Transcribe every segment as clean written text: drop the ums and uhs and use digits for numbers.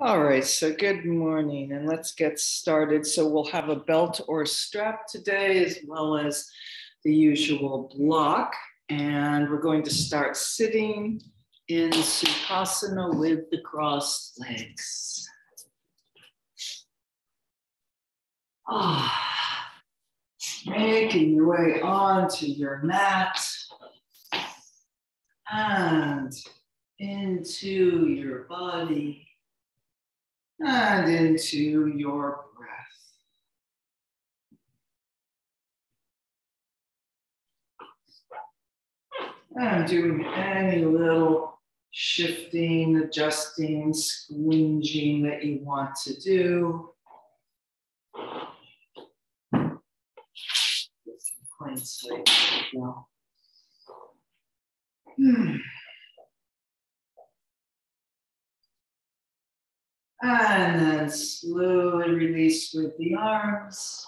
All right, so good morning and let's get started. So we'll have a belt or strap today as well as the usual block. And we're going to start sitting in Sukhasana with the crossed legs. Making your way onto your mat and into your body. And into your breath. And doing any little shifting, adjusting, squinging that you want to do. Plain slate. And then slowly release with the arms,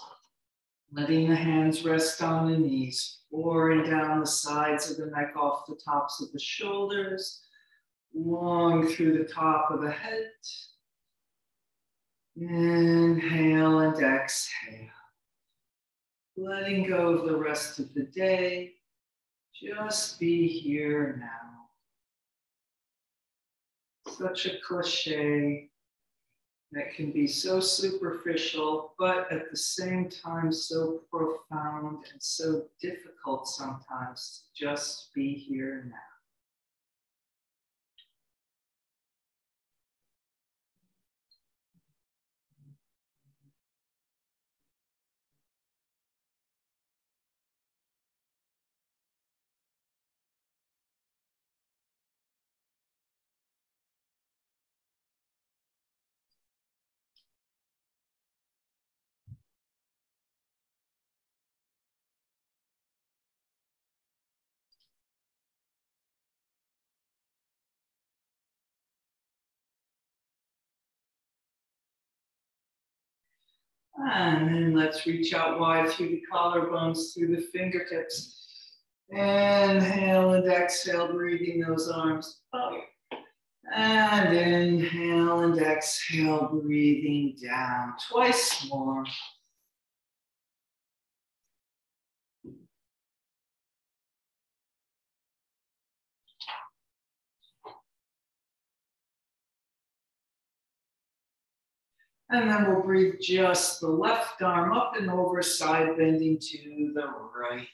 letting the hands rest on the knees, pouring down the sides of the neck off the tops of the shoulders, long through the top of the head. Inhale and exhale. Letting go of the rest of the day. Just be here now. Such a cliche that can be so superficial, but at the same time so profound and so difficult sometimes to just be here now. And then let's reach out wide through the collarbones, through the fingertips. Inhale and exhale, breathing those arms up. And inhale and exhale, breathing down. Twice more. And then we'll breathe just the left arm up and over, side bending to the right.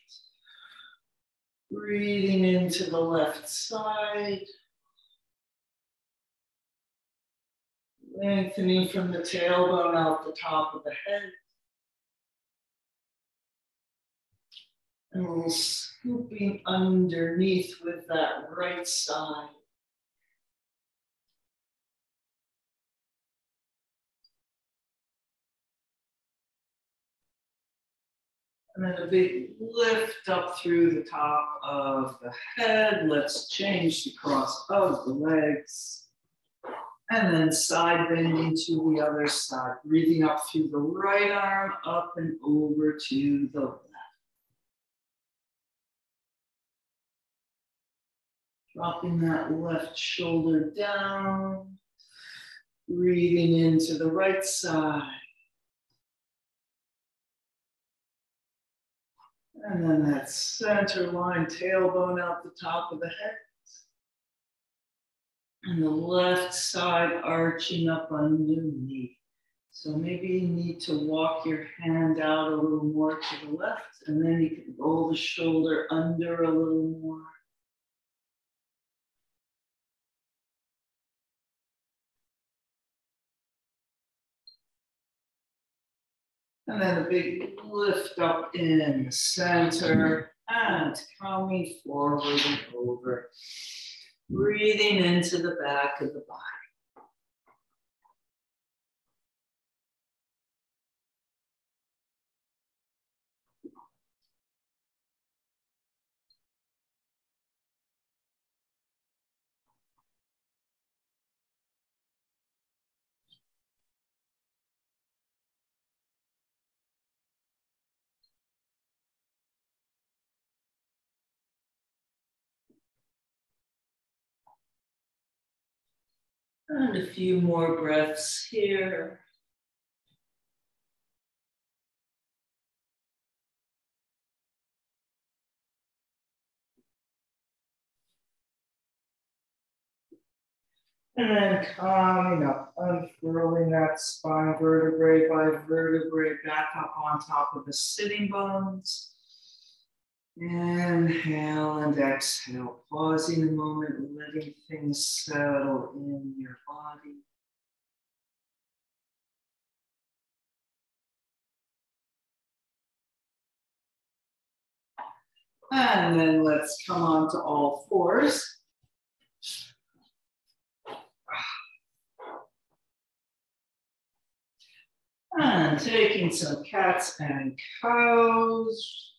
Breathing into the left side. Lengthening from the tailbone out the top of the head. And we'll scooping underneath with that right side. And then a big lift up through the top of the head. Let's change the cross of the legs. And then side bending to the other side. Breathing up through the right arm, up and over to the left. Dropping that left shoulder down. Breathing into the right side. And then that center line, tailbone out the top of the head. And the left side arching up underneath. So maybe you need to walk your hand out a little more to the left, and then you can roll the shoulder under a little more. And then a big lift up in the center and coming forward and over. Breathing into the back of the body. And a few more breaths here. And then coming up, unfurling that spine vertebrae by vertebrae back up on top of the sitting bones. Inhale and exhale, pausing a moment, letting things settle in your body. And then let's come on to all fours. And taking some cats and cows,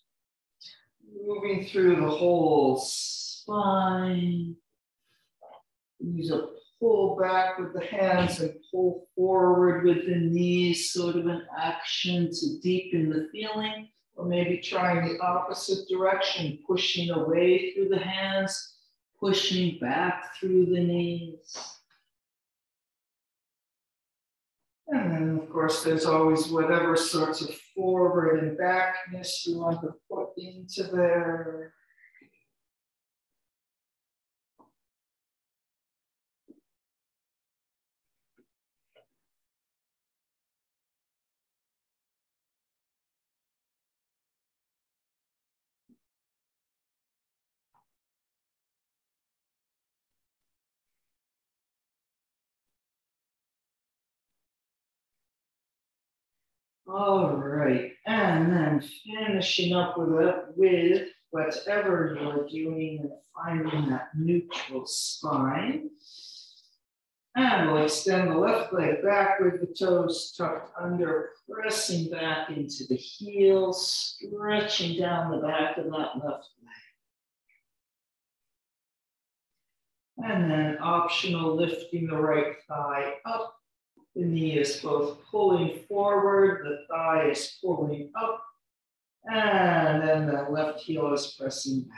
moving through the whole spine. Use a pull back with the hands and pull forward with the knees, sort of an action to deepen the feeling, or maybe trying the opposite direction, pushing away through the hands, pushing back through the knees. And then, of course, there's always whatever sorts of forward and backness you want to put into there. All right, and then finishing up with whatever you're doing and finding that neutral spine. And we'll extend the left leg back with the toes tucked under, pressing back into the heels, stretching down the back of that left leg. And then optional, lifting the right thigh up. The knee is both pulling forward, the thigh is pulling up, and then the left heel is pressing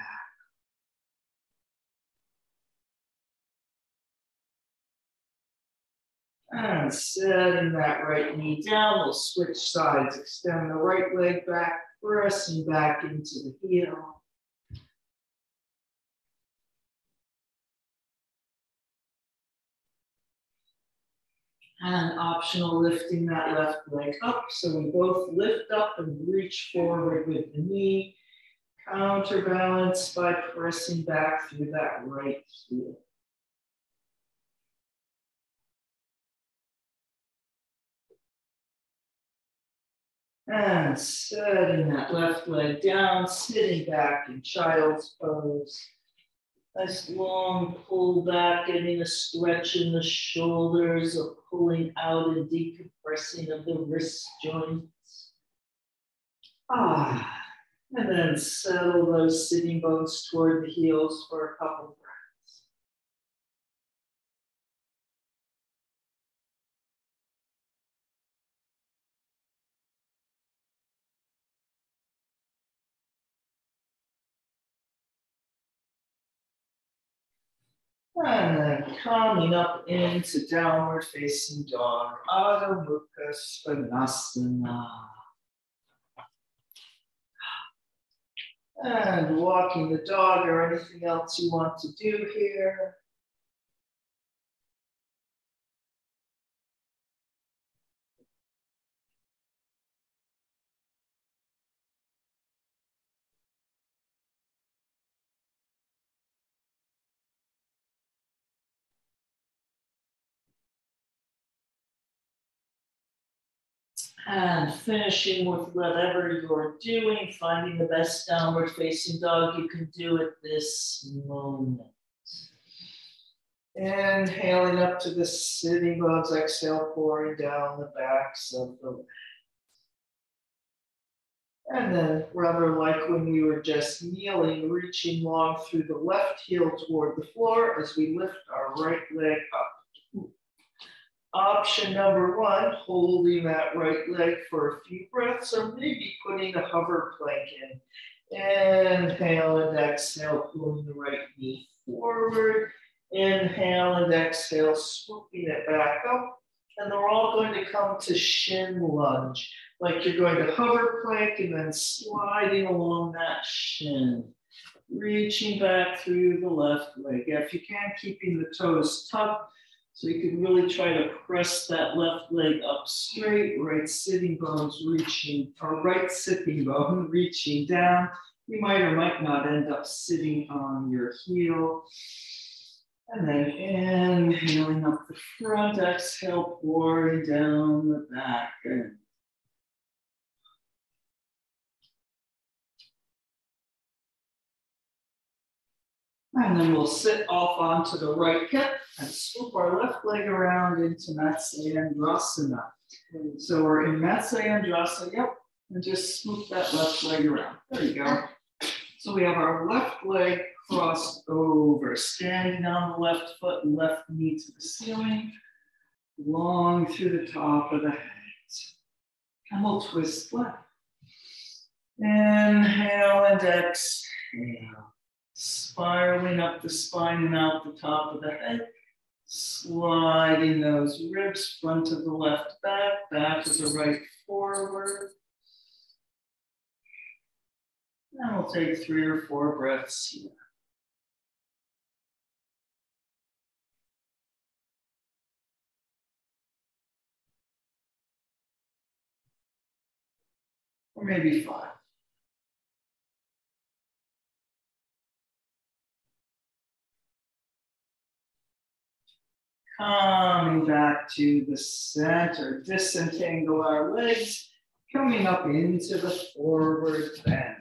back. And setting that right knee down, we'll switch sides, extend the right leg back, pressing back into the heel. And optional, lifting that left leg up. So we both lift up and reach forward with the knee, counterbalance by pressing back through that right heel. And setting that left leg down, sitting back in child's pose. Nice long pull back, getting a stretch in the shoulders, a pulling out and decompressing of the wrist joints. And then settle those sitting bones toward the heels for a couple breaths. And then coming up into downward facing dog, Adho Mukha Svanasana. And walking the dog or anything else you want to do here. And finishing with whatever you're doing, finding the best downward facing dog you can do at this moment. Inhaling up to the sitting bones, exhale, pouring down the backs of the legs. And then, rather like when we were just kneeling, reaching long through the left heel toward the floor as we lift our right leg up. Option number one, holding that right leg for a few breaths, or maybe putting a hover plank in. Inhale and exhale, pulling the right knee forward. Inhale and exhale, swooping it back up. And they're all going to come to Shin Lunge, like you're going to hover plank and then sliding along that shin. Reaching back through the left leg. If you can, keeping the toes tucked, so you can really try to press that left leg up straight, right sitting bones reaching, or right sitting bone reaching down. You might or might not end up sitting on your heel. And then inhaling up the front, exhale, pouring down the back. And then we'll sit off onto the right hip and swoop our left leg around into Matsyendrasana. So we're in Matsyendrasana, yep, and just swoop that left leg around. There you go. So we have our left leg crossed over, standing on the left foot, left knee to the ceiling, long through the top of the head. And we'll twist left. Inhale and exhale. Spiraling up the spine and out the top of the head. Sliding those ribs, front of the left back, back of the right forward. And we'll take 3 or 4 breaths here. Or maybe 5. Coming back to the center, disentangle our legs, coming up into the forward bend.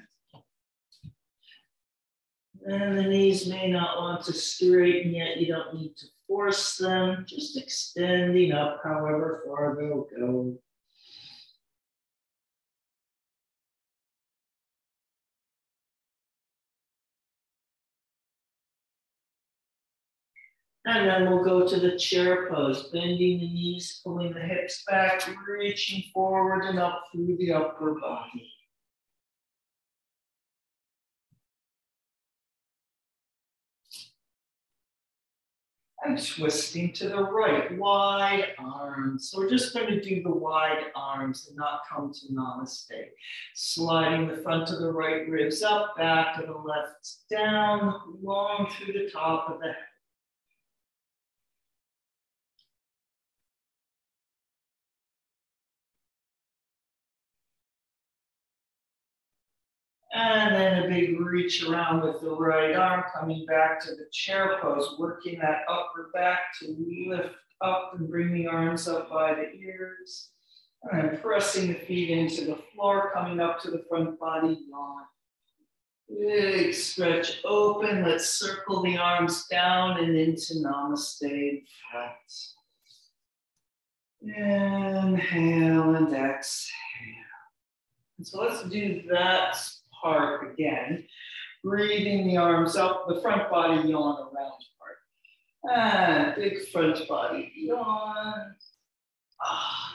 And the knees may not want to straighten yet, you don't need to force them, just extending up however far they'll go. And then we'll go to the chair pose, bending the knees, pulling the hips back, reaching forward and up through the upper body. And twisting to the right, wide arms. So we're just going to do the wide arms and not come to Namaste. Sliding the front of the right ribs up, back of the left down, long through the top of the head. And then a big reach around with the right arm, coming back to the chair pose, working that upper back to lift up and bring the arms up by the ears. And then pressing the feet into the floor, coming up to the front body, yawn. Big stretch open. Let's circle the arms down and into Namaste in front. Inhale and exhale. And so let's do that part again. Breathing the arms up, the front body yawn around part. And big front body yawn.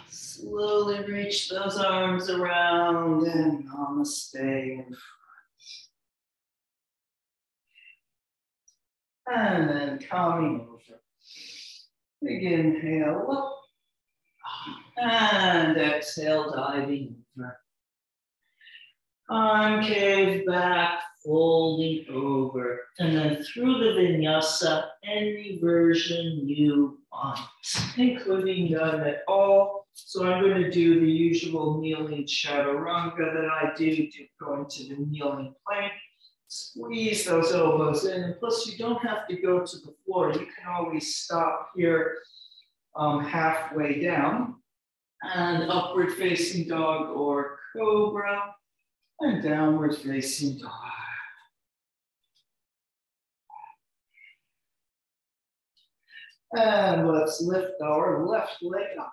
Slowly reach those arms around and Namaste in front. And then coming over. Big inhale up. And exhale, diving over. Concave back, folding over. And then through the vinyasa, any version you want, including none at all. So I'm going to do the usual kneeling chaturanga that I do, going to the kneeling plank. Squeeze those elbows in, and plus you don't have to go to the floor. You can always stop here halfway down. And upward facing dog or cobra, and downward facing dog. And let's lift our left leg up.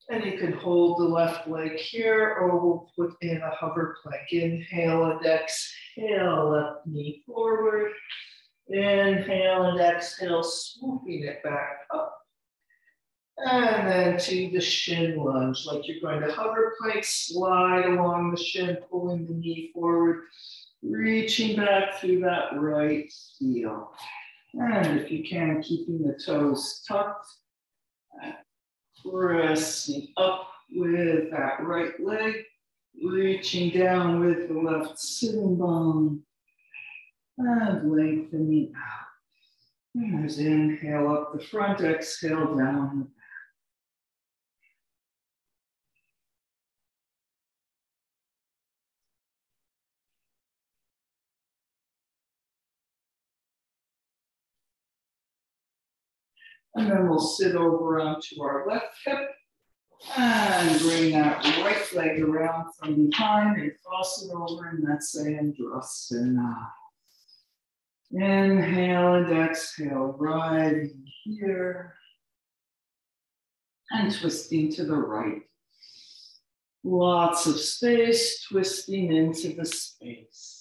And you can hold the left leg here, or we'll put in a hover plank. Inhale and exhale, left knee forward. Inhale and exhale, swooping it back up. And then to the Shin Lunge, like you're going to hover plank, slide along the shin, pulling the knee forward. Reaching back through that right heel. And if you can, keeping the toes tucked. Pressing up with that right leg. Reaching down with the left sitting bone. And lengthening out. And as inhale up the front, exhale down the back. And then we'll sit over onto our left hip and bring that right leg around from behind and cross it over, and that's Andrasana. Inhale and exhale, riding here and twisting to the right. Lots of space, twisting into the space.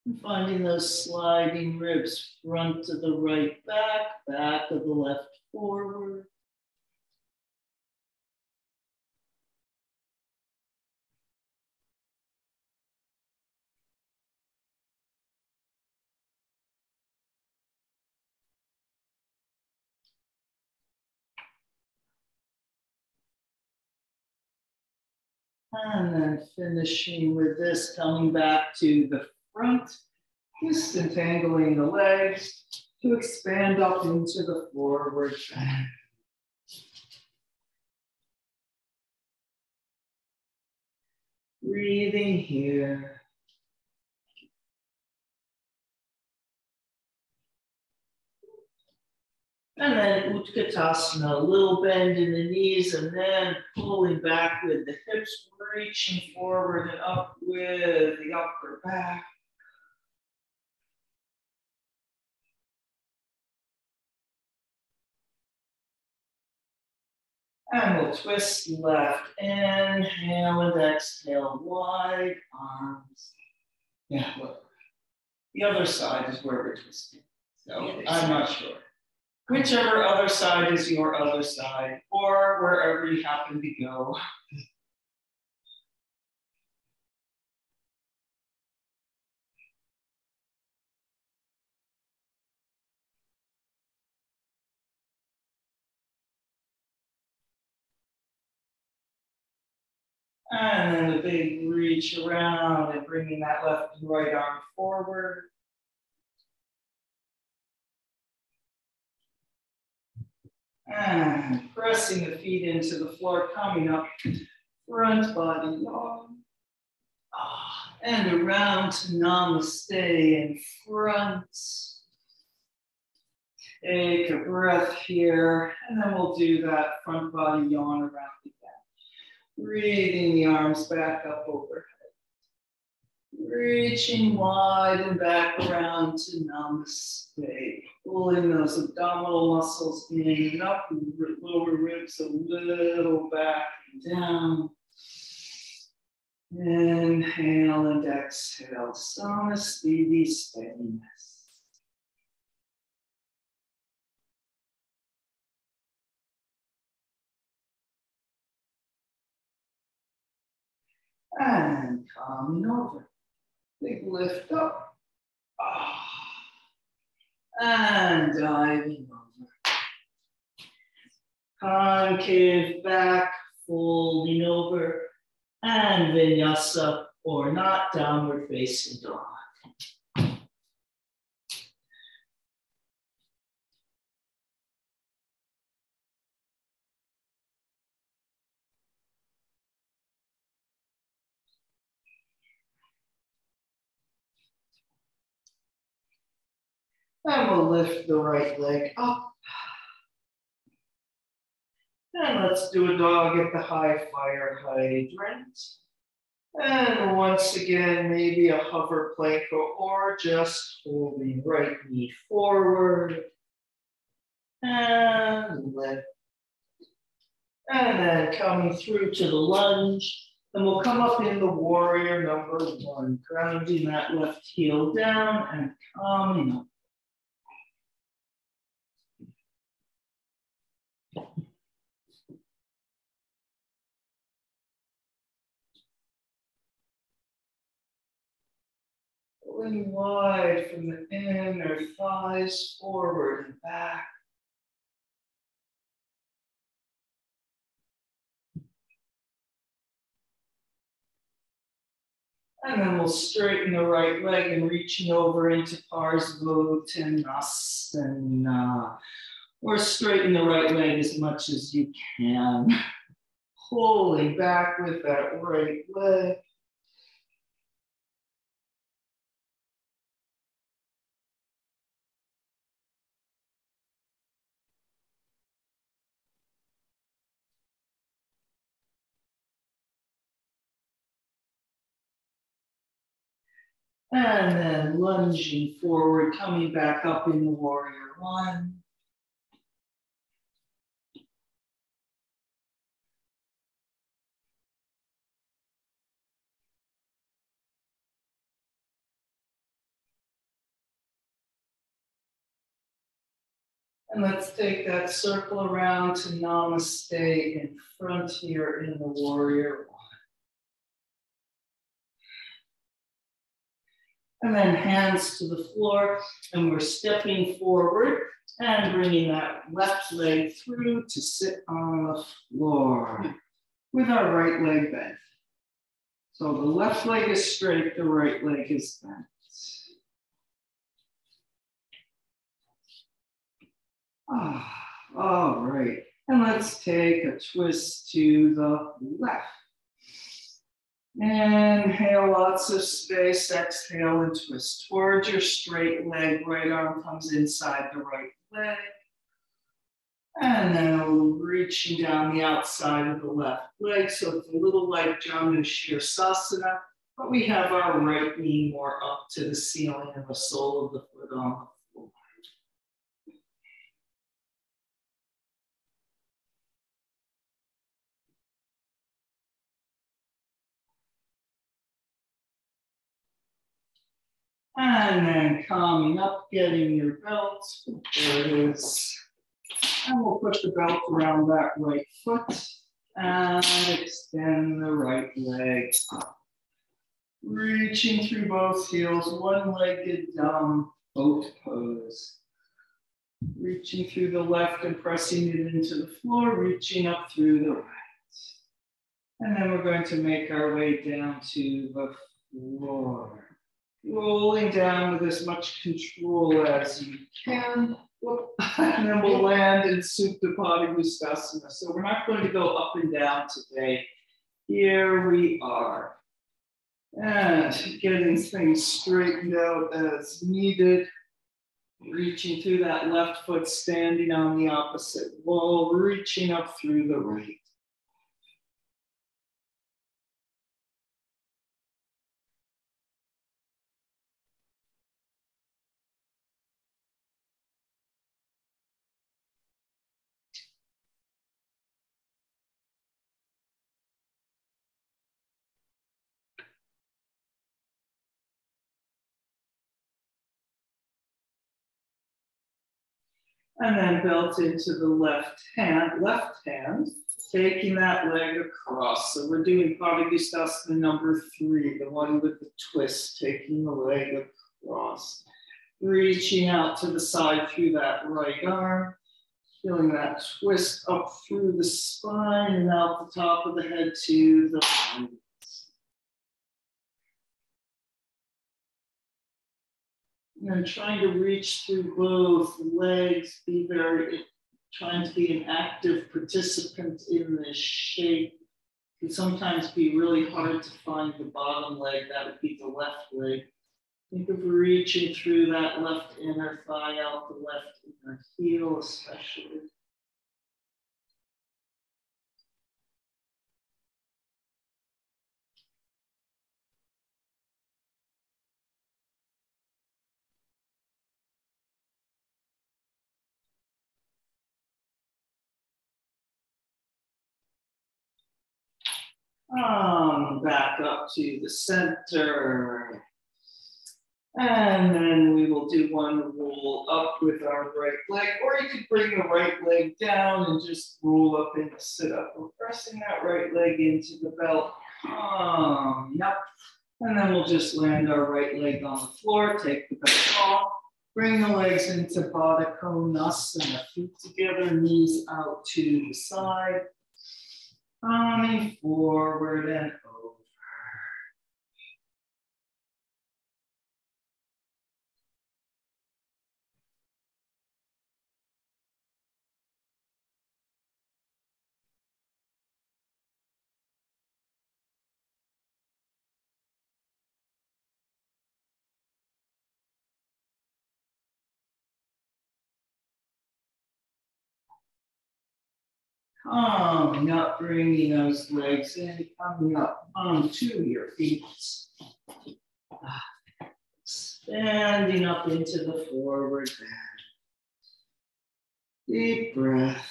And finding those sliding ribs, front to the right back, back of the left forward. And then finishing with this, coming back to the front, just entangling the legs to expand up into the forward bend. Breathing here. And then Utkatasana, a little bend in the knees, and then pulling back with the hips, reaching forward and up with the upper back. And we'll twist left, inhale and exhale, wide arms. Yeah, look. The other side is where we're twisting. So I'm not sure. Whichever other side is your other side, or wherever you happen to go. And then a big reach around and bringing that left and right arm forward. And pressing the feet into the floor, coming up, front body long. And around to Namaste in front. Take a breath here, and then we'll do that front body yawn around again. Breathing the arms back up overhead. Reaching wide and back around to Namaste. Pulling those abdominal muscles in and up, lower ribs a little back and down. Inhale and exhale. Samastiti steadiness. And coming over. Big lift up. And diving over. Concave back, folding over. And vinyasa or not, downward facing dog. And we'll lift the right leg up. And let's do a dog at the high fire hydrant. And once again, maybe a hover plank or just holding right knee forward. And lift. And then coming through to the lunge. And we'll come up in the warrior number one, grounding that left heel down and coming up. Open wide from the inner thighs forward and back. And then we'll straighten the right leg and reaching over into Parsvottanasana. Or straighten the right leg as much as you can. Pulling back with that right leg. And then lunging forward, coming back up in the warrior one. And let's take that circle around to Namaste in front here in the warrior one. And then hands to the floor, and we're stepping forward and bringing that left leg through to sit on the floor with our right leg bent. So the left leg is straight, the right leg is bent. All right, and let's take a twist to the left. Inhale, lots of space. Exhale and twist towards your straight leg. Right arm comes inside the right leg. And then reaching down the outside of the left leg. So it's a little like Janu Shirsasana, but we have our right knee more up to the ceiling and the sole of the foot on the floor. And then coming up, getting your belt. There it is. And we'll put the belt around that right foot and extend the right leg up. Reaching through both heels, one-legged boat pose. Reaching through the left and pressing it into the floor, reaching up through the right. And then we're going to make our way down to the floor. Rolling down with as much control as you can. And then we'll land in Supta Padangusthasana. So we're not going to go up and down today. Here we are. And getting things straightened out as needed. Reaching through that left foot, standing on the opposite wall, reaching up through the right. And then belt into the left hand, taking that leg across. So we're doing Padangusthasana number 3, the one with the twist, taking the leg across. Reaching out to the side through that right arm, feeling that twist up through the spine and out the top of the head to the right. And trying to reach through both legs, trying to be an active participant in this shape. It can sometimes be really hard to find the bottom leg, that would be the left leg. Think of reaching through that left inner thigh, out the left inner heel especially. Back up to the center. And then we will do one roll up with our right leg, or you could bring the right leg down and just roll up into sit up. We're pressing that right leg into the belt. Up. And then we'll just land our right leg on the floor, take the back off, bring the legs into Baddha Konasana, feet together, knees out to the side, coming forward and over. Coming up, bringing those legs in, coming up onto your feet. Standing up into the forward bend. Deep breath.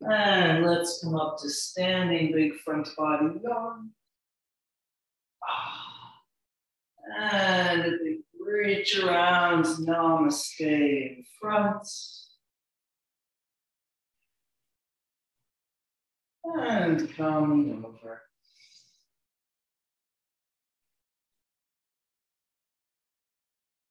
And let's come up to standing big front body yawn. And a big reach around, Namaste in front. And coming over.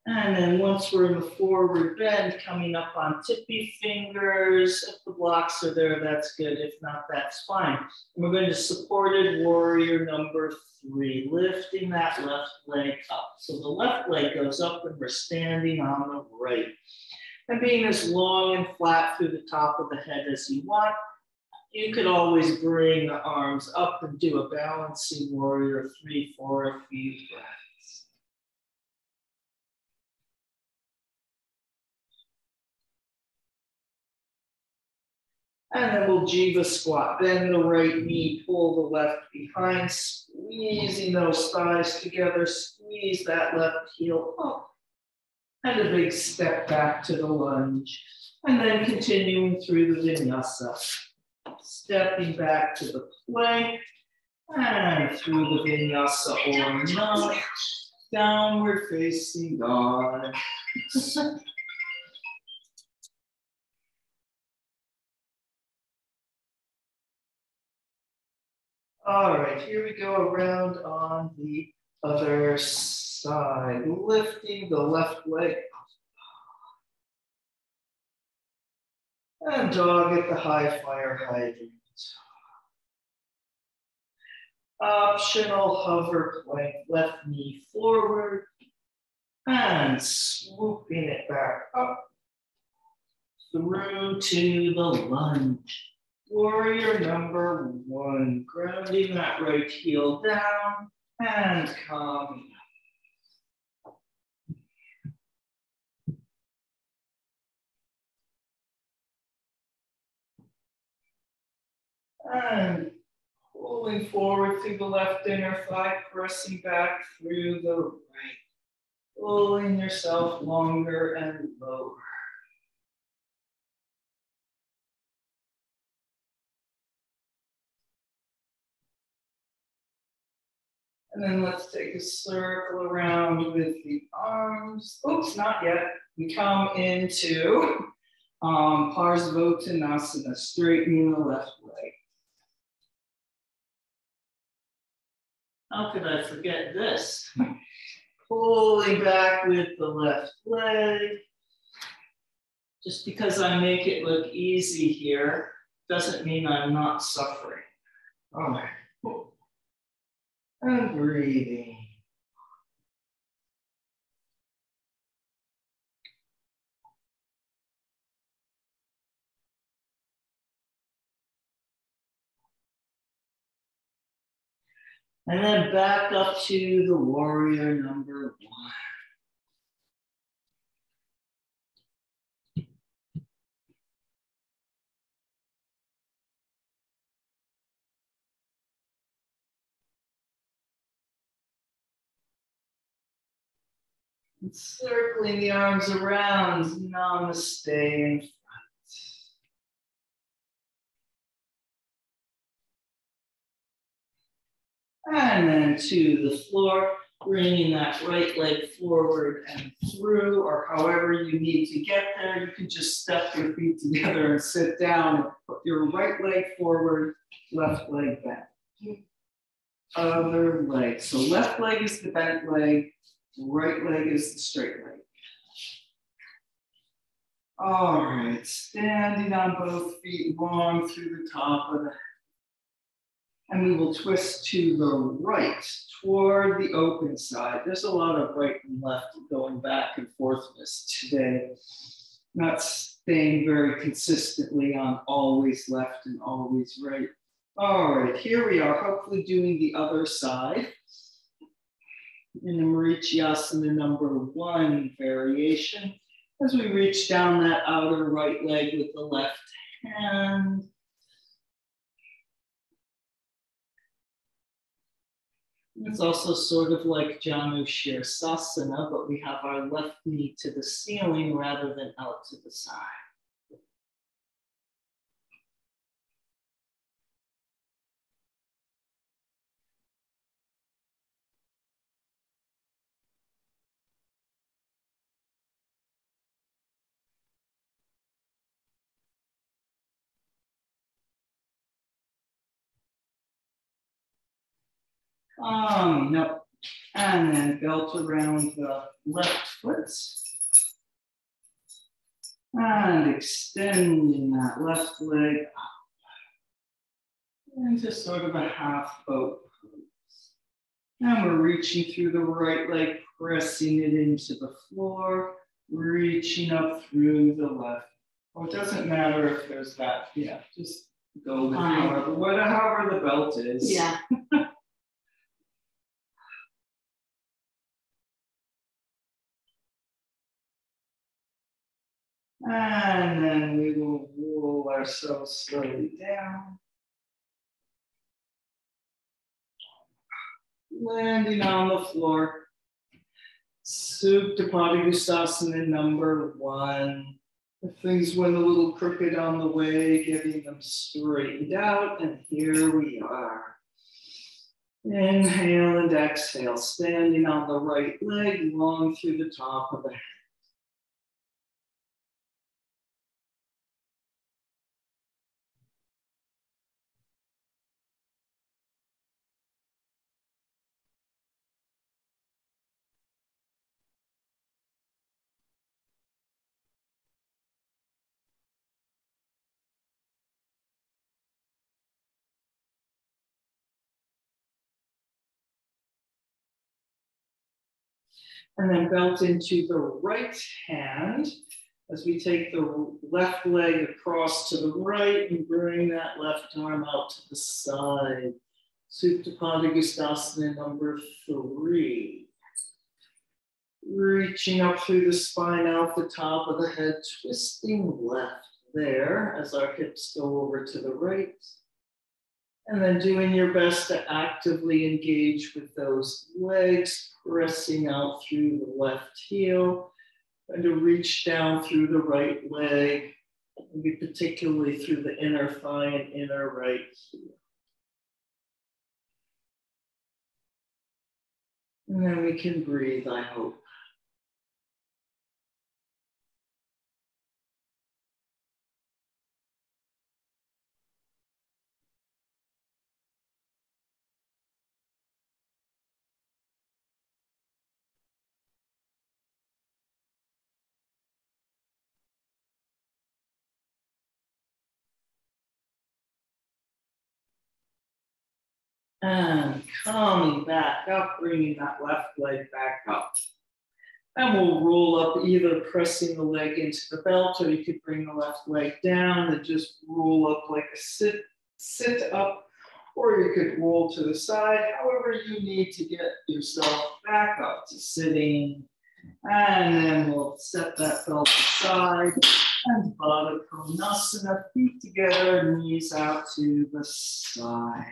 And then once we're in the forward bend, coming up on tippy fingers. If the blocks are there, that's good. If not, that's fine. And we're going to supported warrior number 3, lifting that left leg up. So the left leg goes up and we're standing on the right. And being as long and flat through the top of the head as you want, you could always bring the arms up and do a balancing warrior 3 for a few breaths. And then we'll Jiva squat. Bend the right knee, pull the left behind, squeezing those thighs together, squeeze that left heel up. And a big step back to the lunge. And then continuing through the vinyasa. Stepping back to the plank and through the vinyasa or not. Downward facing dog. All right, here we go around on the other side, lifting the left leg up. And dog at the high fire hydrant. Optional hover plank, left knee forward and swooping it back up through to the lunge. Warrior number 1, grounding that right heel down and coming up. And pulling forward through the left inner thigh, pressing back through the right. Pulling yourself longer and lower. And then let's take a circle around with the arms. Oops, not yet. We come into Parsvottanasana, straightening the left leg. How could I forget this? Pulling back with the left leg. Just because I make it look easy here doesn't mean I'm not suffering. All right. And breathing. And then back up to the warrior number 1. And circling the arms around, Namaste in front. And then to the floor. Bringing that right leg forward and through, or however you need to get there. You can just step your feet together and sit down and put your right leg forward, left leg back. Other leg. So left leg is the bent leg, right leg is the straight leg. All right, standing on both feet, long through the top of the head. And we will twist to the right, toward the open side. There's a lot of right and left going back and forthness today. Not staying very consistently on always left and always right. All right, here we are, hopefully doing the other side. In the Marichiyasana number 1 variation, as we reach down that outer right leg with the left hand. It's also sort of like Janu Shirsasana, but we have our left knee to the ceiling rather than out to the side. No. And then belt around the left foot. And extending that left leg up. Into sort of a half boat pose. And we're reaching through the right leg, pressing it into the floor, reaching up through the left. Well, it doesn't matter if there's that, yeah, just go with however the belt is. Yeah. And then we will roll ourselves slowly down. Landing on the floor. Supta Padangusthasana number 1. If things went a little crooked on the way, getting them straightened out. And here we are. Inhale and exhale, standing on the right leg, long through the top of the head. And then belt into the right hand as we take the left leg across to the right and bring that left arm out to the side. Supta Padangusthasana number 3. Reaching up through the spine out the top of the head, twisting left there as our hips go over to the right. And then doing your best to actively engage with those legs, pressing out through the left heel, and to reach down through the right leg, maybe particularly through the inner thigh and inner right heel. And then we can breathe, I hope. And coming back up, bringing that left leg back up. And we'll roll up, either pressing the leg into the belt, or you could bring the left leg down and just roll up like a sit up, or you could roll to the side, however you need to get yourself back up to sitting. And then we'll set that belt aside and Baddha Konasana, feet together, knees out to the side.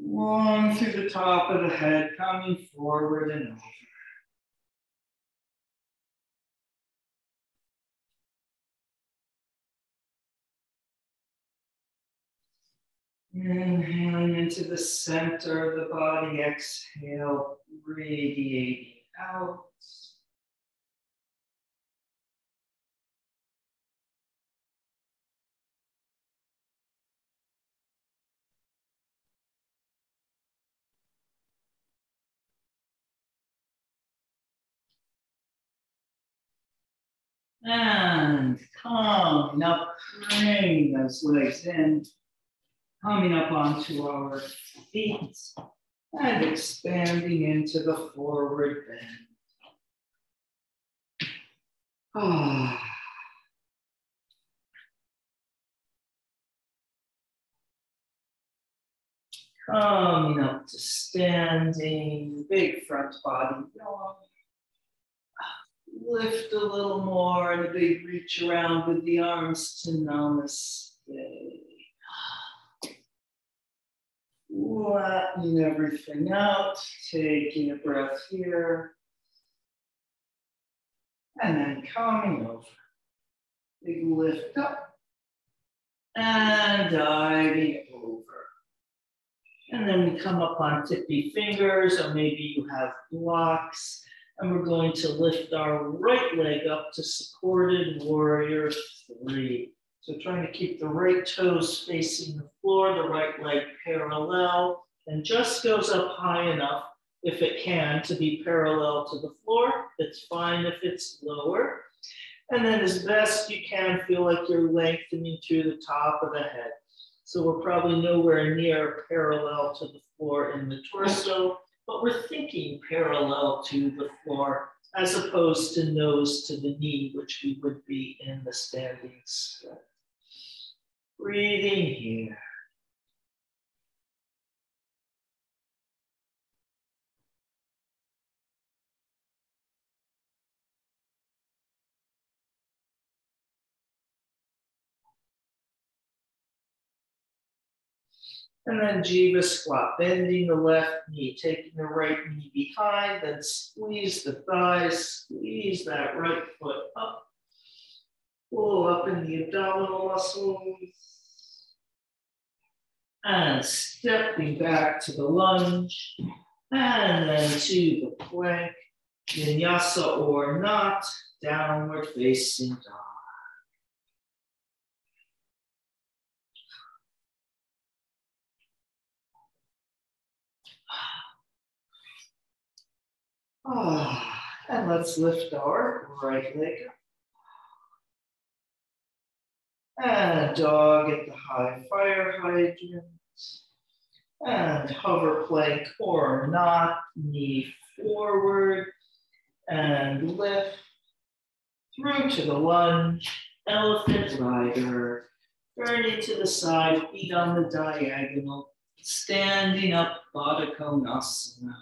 Long through the top of the head, coming forward and over. Inhaling into the center of the body, exhale, radiating out. And coming up, bring those legs in, coming up onto our feet and expanding into the forward bend. Ah. Coming up to standing, big front body yawn. Lift a little more and a big reach around with the arms to Namaste. Flatten everything out, taking a breath here. And then coming over. Big lift up and diving over. And then we come up on tippy fingers, or maybe you have blocks. And we're going to lift our right leg up to supported warrior 3. So trying to keep the right toes facing the floor, the right leg parallel, and just goes up high enough, if it can, to be parallel to the floor. It's fine if it's lower. And then as best you can, feel like you're lengthening through the top of the head. So we're probably nowhere near parallel to the floor in the torso, but we're thinking parallel to the floor as opposed to nose to the knee, which we would be in the standing stretch. Breathing here. And then Jiva squat, bending the left knee, taking the right knee behind, then squeeze the thighs, squeeze that right foot up. Pull up in the abdominal muscles. And stepping back to the lunge. And then to the plank, vinyasa or not, downward facing dog. And let's lift our right leg up. And dog at the high fire hydrant. And hover plank or not, knee forward. And lift through to the lunge, elephant rider. Turning to the side, feet on the diagonal. Standing up, Baddha Konasana.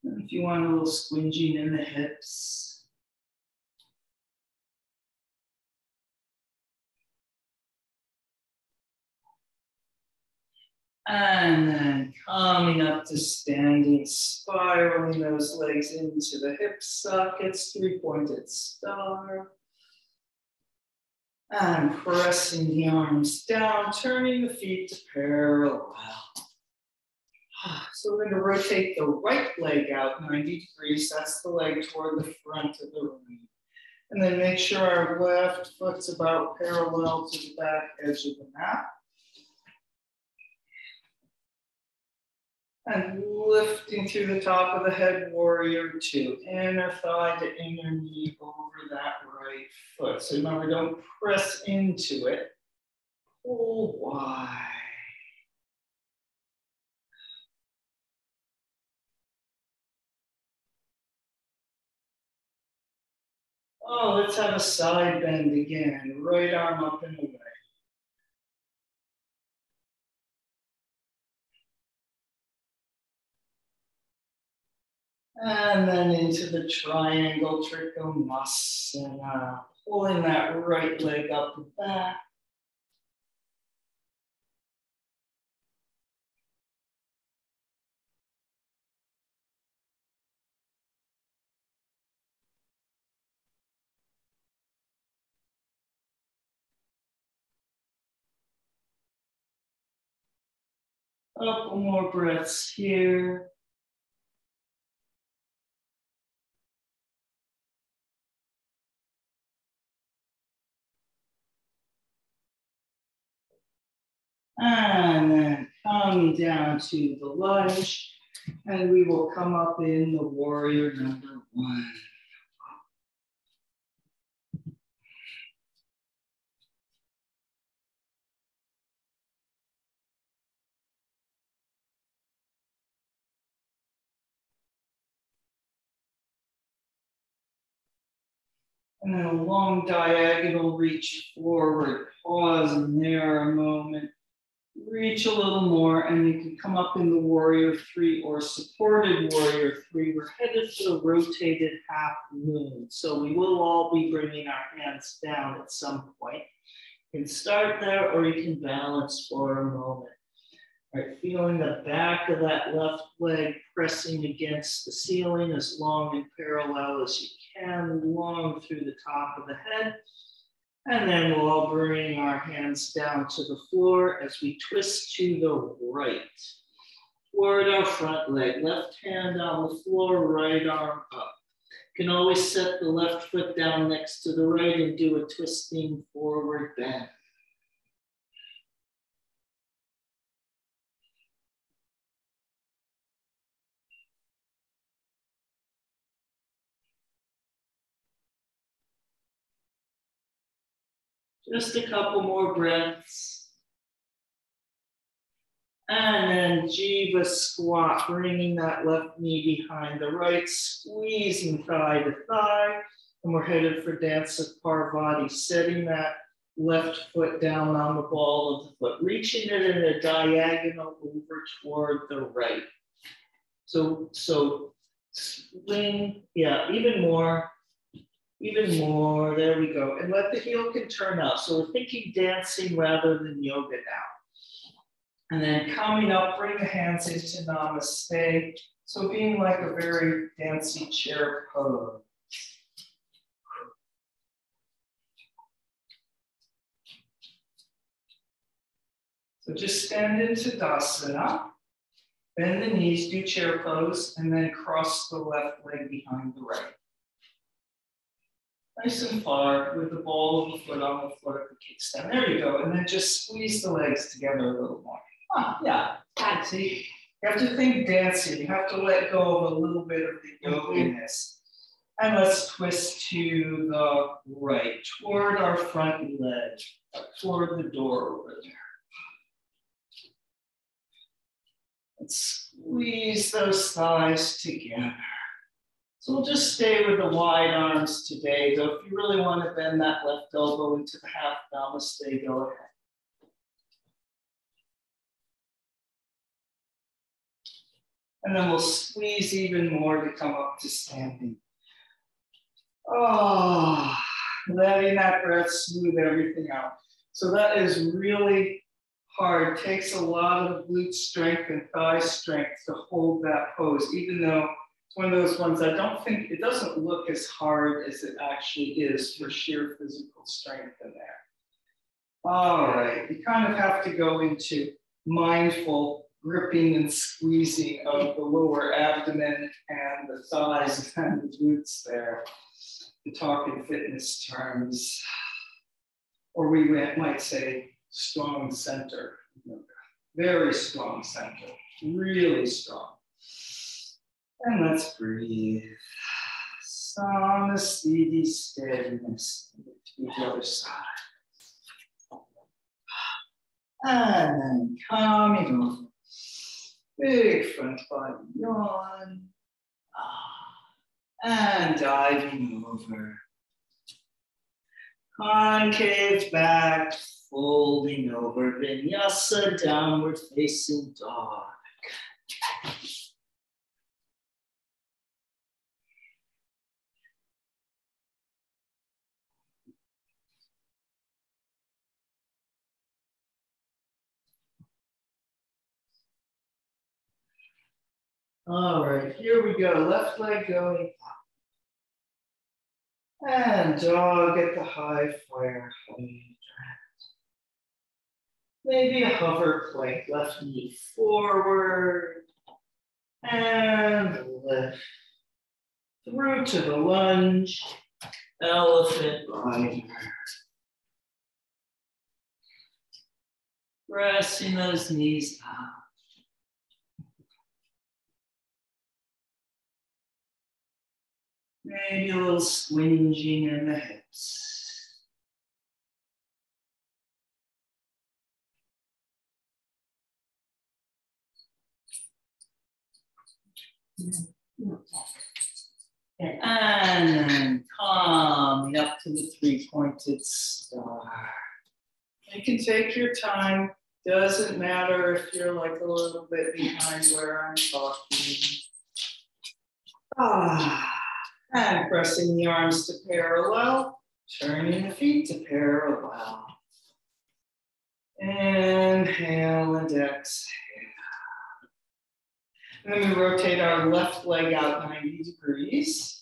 And if you want a little squinging in the hips. And then coming up to standing, spiraling those legs into the hip sockets, 3-pointed star. And pressing the arms down, turning the feet to parallel. So we're going to rotate the right leg out 90 degrees. That's the leg toward the front of the room. And then make sure our left foot's about parallel to the back edge of the mat. And lifting through the top of the head, warrior 2. Inner thigh to inner knee over that right foot. So remember, don't press into it. Pull wide. Oh, let's have a side bend again. Right arm up and away. And then into the triangle Trikonasana. Pulling that right leg up and back. Couple more breaths here. And then coming down to the lunge, and we will come up in the warrior number 1. And then a long diagonal reach forward, pause in there a moment. Reach a little more, and you can come up in the warrior 3 or supported warrior 3. We're headed to the rotated half moon. So we will all be bringing our hands down at some point. You can start there, or you can balance for a moment. All right, feeling the back of that left leg pressing against the ceiling as long and parallel as you can, long through the top of the head. And then we'll all bring our hands down to the floor as we twist to the right. Toward our front leg, left hand on the floor, right arm up. You can always set the left foot down next to the right and do a twisting forward bend. Just a couple more breaths. And then Jiva squat, bringing that left knee behind the right, squeezing thigh to thigh. And we're headed for Dansa Parvati, setting that left foot down on the ball of the foot, reaching it in a diagonal over toward the right. So swing, yeah, even more, there we go. And let the heel can turn up. So we're thinking dancing rather than yoga now. And then coming up, bring the hands into Namaste. So being like a very dancing chair pose. So just stand into Tadasana, bend the knees, do chair pose, and then cross the left leg behind the right. Nice and far with the ball of the foot on the foot of the kickstand. There you go. And then just squeeze the legs together a little more. Yeah, see, you have to think dancing. You have to let go of a little bit of the yoginess. And let's twist to the right, toward our front leg, toward the door over there. And squeeze those thighs together. So we'll just stay with the wide arms today, though if you really want to bend that left elbow into the half Namaste, go ahead. And then we'll squeeze even more to come up to standing. Oh, letting that breath smooth everything out. So that is really hard. It takes a lot of glute strength and thigh strength to hold that pose, even though it's one of those ones I don't think, it doesn't look as hard as it actually is for sheer physical strength in there. All right, you kind of have to go into mindful gripping and squeezing of the lower abdomen and the thighs and the glutes there, to talk in fitness terms. Or we might say strong center, very strong center, really strong. And let's breathe. Samasthiti, steadiness to the other side. And then coming over. Big front body yawn. And diving over. Concave back, folding over. Vinyasa, downward facing dog. All right, here we go. Left leg going up. And dog at the high flare. Maybe a hover plank, left knee forward and lift through to the lunge, elephant rider. Pressing those knees out. Maybe a little squinging in the hips. And then coming up to the three-pointed star. You can take your time. Doesn't matter if you're like a little bit behind where I'm talking. And pressing the arms to parallel, turning the feet to parallel. Inhale and exhale. And then we rotate our left leg out 90 degrees.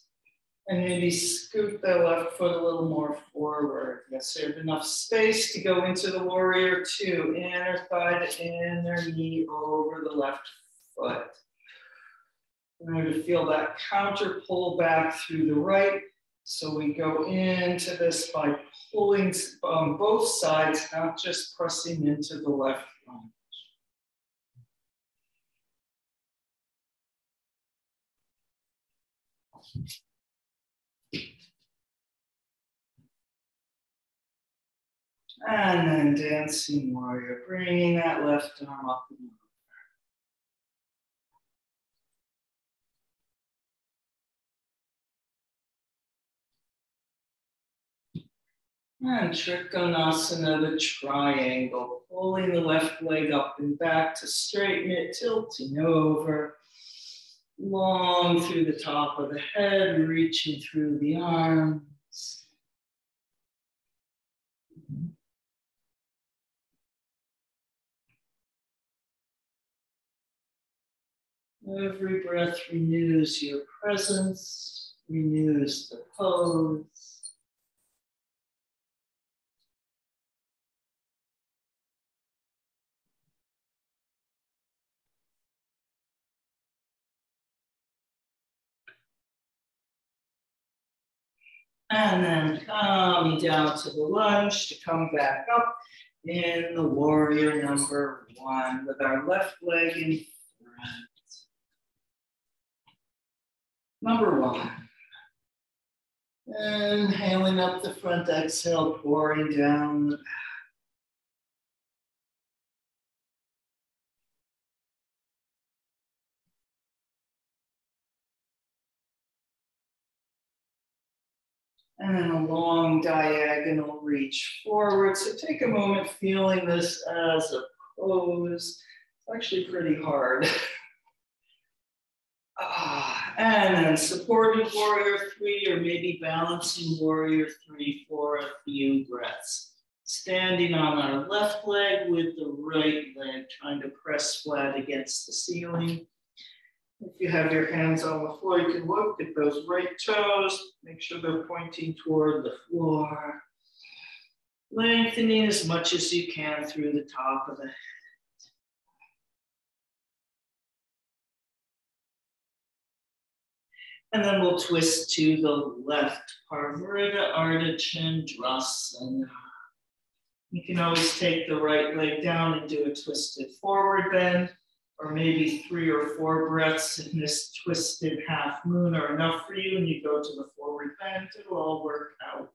And maybe scoot the left foot a little more forward. Yes, you have enough space to go into the warrior two. Inner thigh to inner knee over the left foot. Remember to feel that counter pull back through the right. So we go into this by pulling on both sides, not just pressing into the left lunge. And then dancing warrior, bringing that left arm up and over. And Trikonasana, the triangle, pulling the left leg up and back to straighten it, tilting over. Long through the top of the head, reaching through the arms. Every breath renews your presence, renews the pose. And then coming down to the lunge to come back up in the warrior number one with our left leg in front. Number one. Inhaling up the front, exhale, pouring down the back. And then a long diagonal reach forward. So take a moment feeling this as a pose. It's actually pretty hard. And then supported warrior three, or maybe balancing warrior three for a few breaths. Standing on our left leg with the right leg, trying to press flat against the ceiling. If you have your hands on the floor, you can look at those right toes. Make sure they're pointing toward the floor. Lengthening as much as you can through the top of the head. And then we'll twist to the left, Parvrita Ardha Chandrasana. You can always take the right leg down and do a twisted forward bend, or maybe 3 or 4 breaths in this twisted half moon are enough for you, and you go to the forward bend. It'll all work out.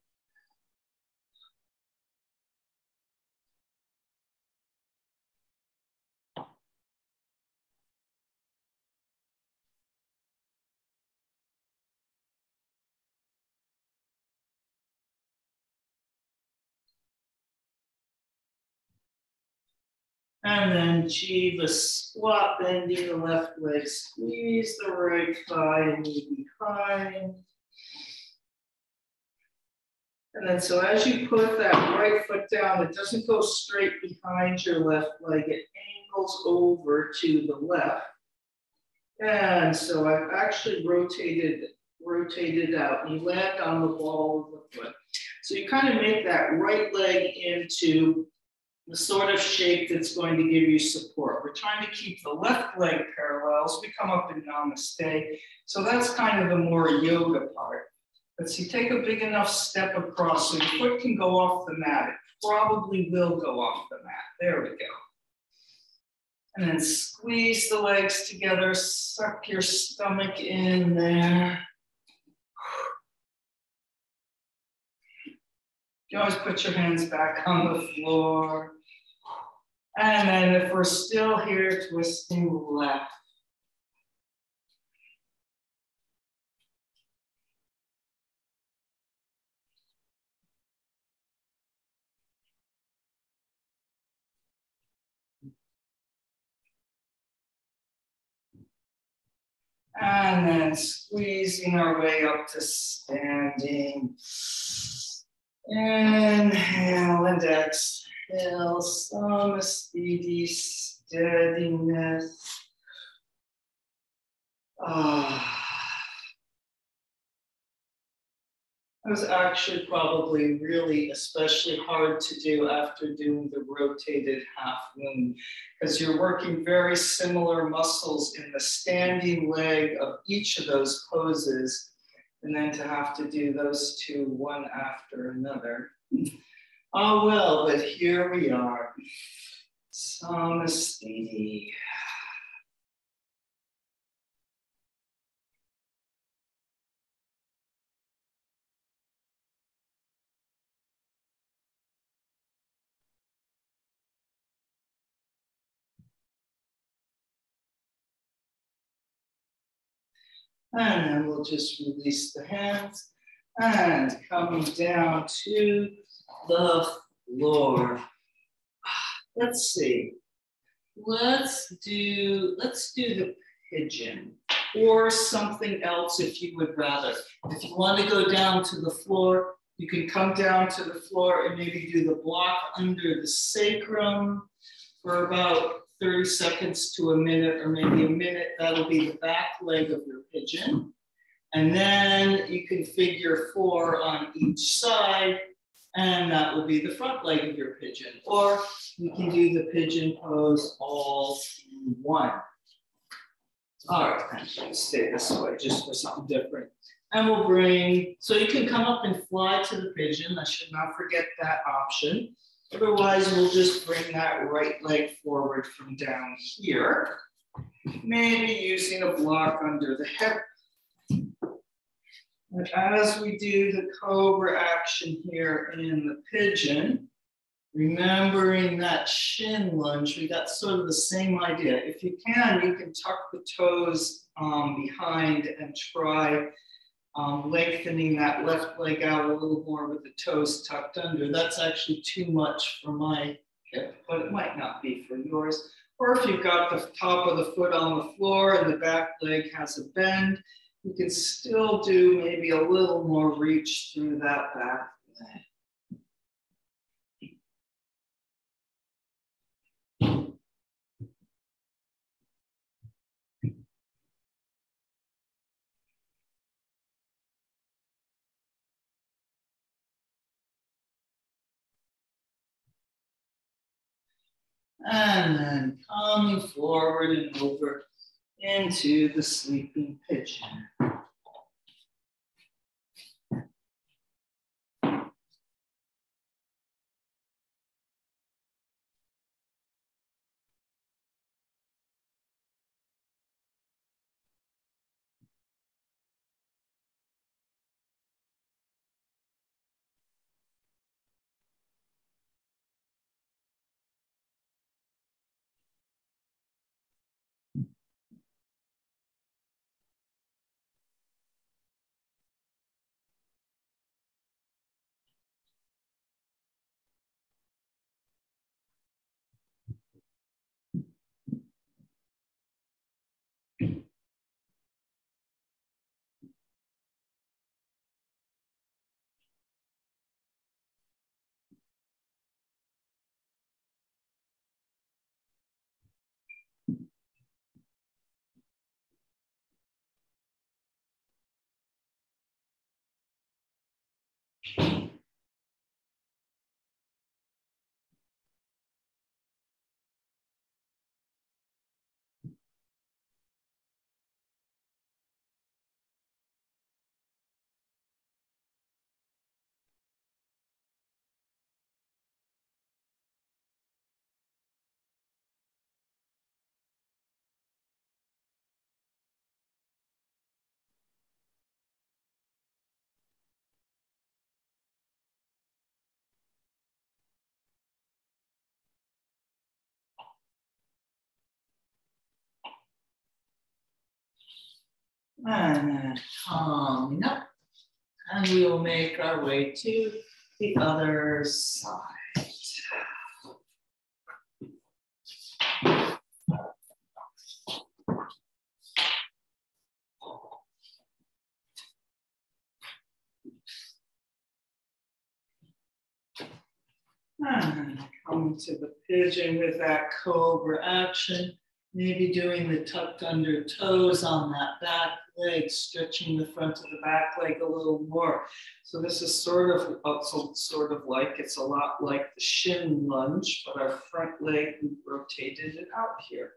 And then Jiva squat, bending the left leg, squeeze the right thigh and knee behind. And then so as you put that right foot down, it doesn't go straight behind your left leg, it angles over to the left. And so I've actually rotated out, and you land on the ball of the foot. So you kind of make that right leg into the sort of shape that's going to give you support. We're trying to keep the left leg parallel as we come up in Namaste. So that's kind of the more yoga part. But so you take a big enough step across so your foot can go off the mat. It probably will go off the mat. There we go. And then squeeze the legs together, suck your stomach in there. You always put your hands back on the floor. And then if we're still here, twisting left. And then squeezing our way up to standing. Inhale and exhale, Namaste, steadiness. It was actually probably really especially hard to do after doing the rotated half moon, because you're working very similar muscles in the standing leg of each of those poses, and then to have to do those two one after another. Oh well, but here we are. Namaste. And then we'll just release the hands and coming down to the floor. Let's see. Let's do the pigeon or something else if you would rather. If you want to go down to the floor, you can come down to the floor and maybe do the block under the sacrum for about 30 seconds to a minute, or maybe a minute. That'll be the back leg of your pigeon. And then you can figure 4 on each side, and that will be the front leg of your pigeon. Or you can do the pigeon pose all in one. All right, I'm going to stay this way just for something different. And we'll bring, so you can come up and fly to the pigeon. I should not forget that option. Otherwise, we'll just bring that right leg forward from down here. Maybe using a block under the hip. And as we do the cobra action here in the pigeon, remembering that Shin Lunge, we got sort of the same idea. If you can tuck the toes behind and try lengthening that left leg out a little more with the toes tucked under. That's actually too much for my hip, but it might not be for yours. Or if you've got the top of the foot on the floor and the back leg has a bend, you can still do maybe a little more reach through that back leg. And then coming forward and over into the sleeping pigeon. And then coming up. And we will make our way to the other side. And coming to the pigeon with that cobra action. Maybe doing the tucked under toes on that back leg, stretching the front of the back leg a little more. So this is sort of like, it's a lot like the Shin Lunge, but our front leg, we rotated it out here.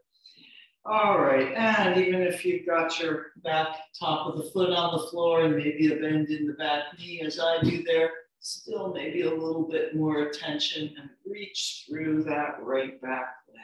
All right, and even if you've got your back top of the foot on the floor and maybe a bend in the back knee as I do there, still maybe a little bit more attention and reach through that right back leg.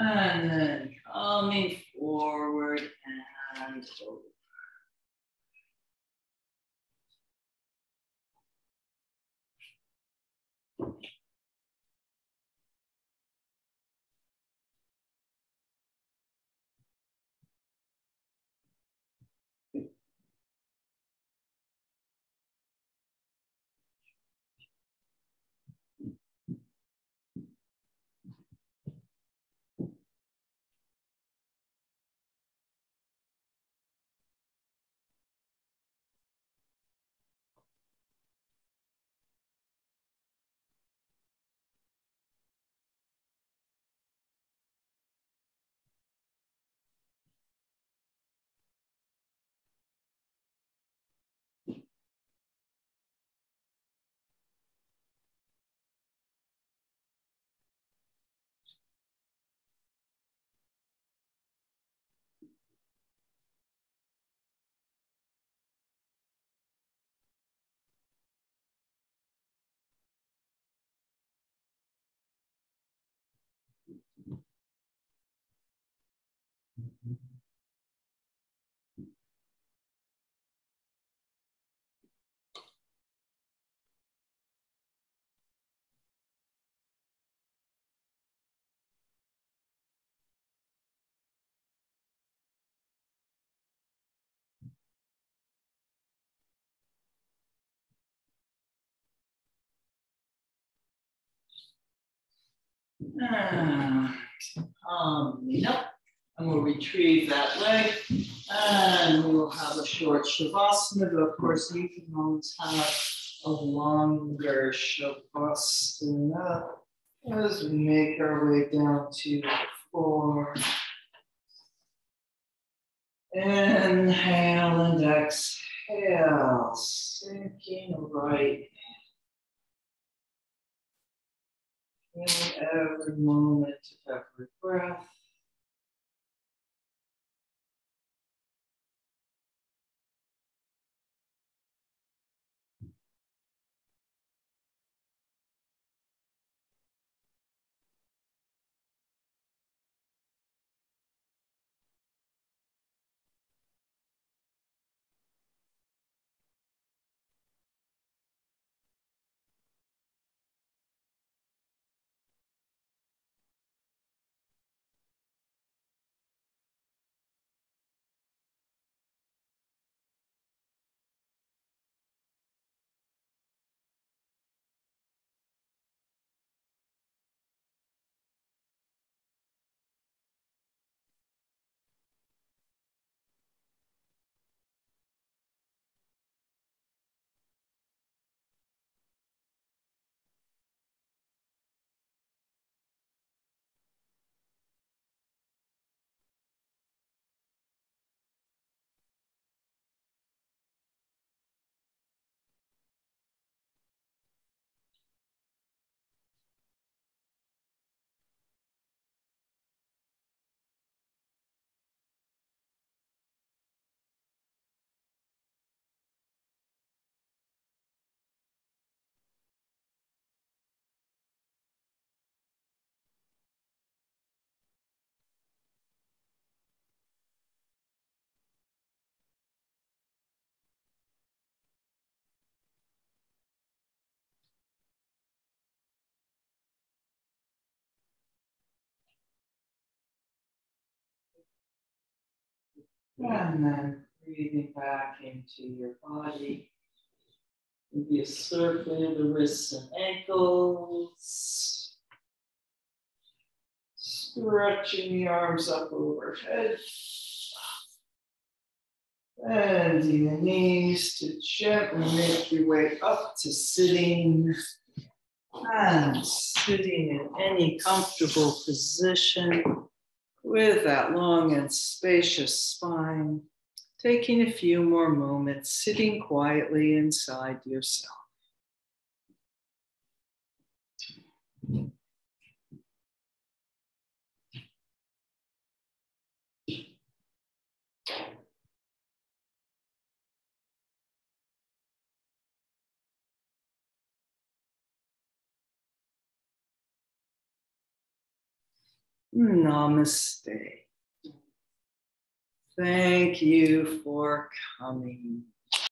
And then coming forward and over. And up. And we'll retrieve that leg. And we will have a short Shavasana. But of course, you can always have a longer Shavasana as we make our way down to the floor. Inhale and exhale, sinking right in. Feeling every moment of every breath. And then breathing back into your body. Maybe a circle of the wrists and ankles. Stretching the arms up overhead. Bending the knees to gently make your way up to sitting. And sitting in any comfortable position with that long and spacious spine. Taking a few more moments, sitting quietly inside yourself. Namaste. Thank you for coming.